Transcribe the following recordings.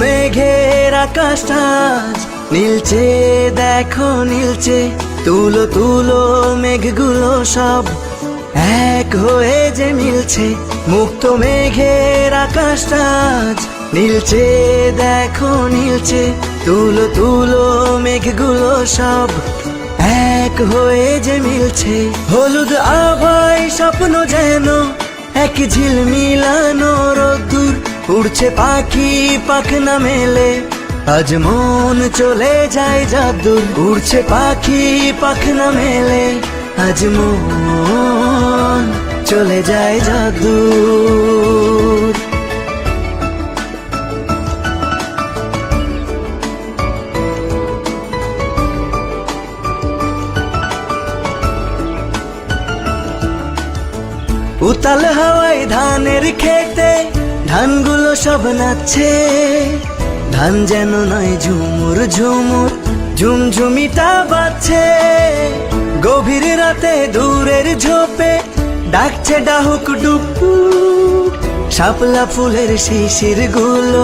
মেঘের আকাশটা আজ নীলচে, দেখো নীলচে। তুলো তুলো মেঘগুলো সব এক হয়ে যে মিলছে। মুক্ত মেঘের আকাশটা আজ নীলচে, দেখো নীলচে। তুলো তুলো মেঘগুলো সব এক হয়ে যে মিলছে। হলুদ আভায় স্বপ্ন যেন এক ঝিলমিলানো রোদ্দুর। উড়ছে পাখি পাখনা মেলে, আজ মন চলে যায় যাদুর। উড়ছে পাখি পাখনা মেলে, আজ মন চলে যায় যাদুর। উতাল হাওয়ায় ধানের খেতে ধানগুলো সব নাচছে। ধান যেন নয় ঝুমুর ঝুমুর, ঝুমঝুমিটা বাজছে। গভীর রাতে দূরের ঝোপে ডাকছে ডাহুক ডুকু। শাপলা ফুলের শিশির গুলো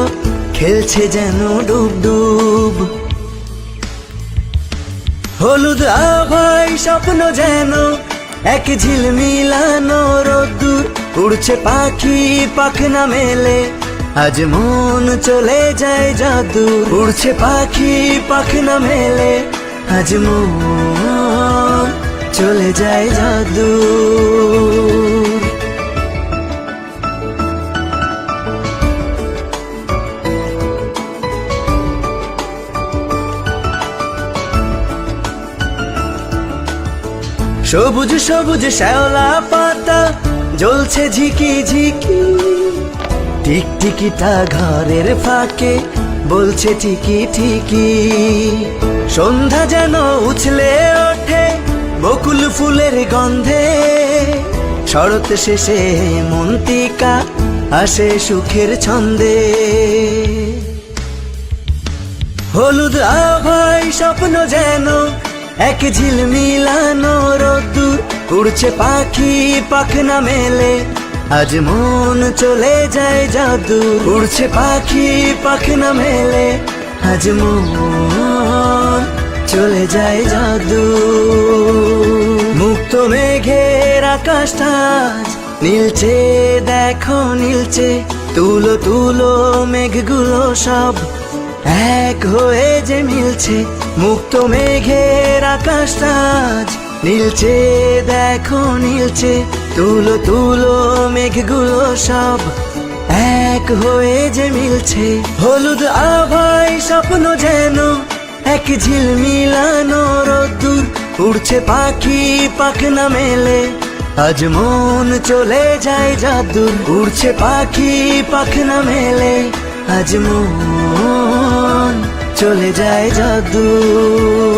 খেলছে যেন ডুব ডুব। হলুদ আভায় স্বপ্ন যেন এক ঝিলমিলানো রোদ্দুর। উড়ছে পাখি পাখনা মেলে, আজ মন চলে যায় যাদুর। উড়ছে পাখি পাখনা মেলে, আজ মন চলে যায় যাদুর। সবুজ সবুজ শ্যাওলা পাতা জ্বলছে ঝিকি ঝিকি। টিকটিকিটা ঘরের ফাঁকে বলছে ঠিকি ঠিকি। সন্ধ্যা যেন উছলে ওঠে বকুল ফুলের গন্ধে। শরৎ শেষে মন্তিকা আসে সুখের ছন্দে। হলুদ আভায় স্বপ্ন যেন এক ঝিলমিলানো রোদ্দুর। উড়ছে পাখি পাখনা মেলে, আজ মন চলে যায় যাদুর। উড়ছে পাখি পাখনা মেলে, আজ মন চলে যায় যাদুর। মুক্ত মেঘের আকাশটা আজ নীলচে, দেখো নীলচে। তুলো তুলো মেঘগুলো সব এক হয়ে যে মিলছে। মুক্ত মেঘের আকাশটা আজ নীলচে, দেখো নীলচে। তুলো তুলো মেঘগুলো সব এক হয়ে যে মিলছে। হলুদ আভায় স্বপ্ন যেন এক ঝিলমিলানো রোদ্দুর। উড়ছে পাখি পাখনা মেলে, আজ মন চলে যায় যাদুর। উড়ছে পাখি পাখনা মেলে, আজ মন চলে যায় যাদুর।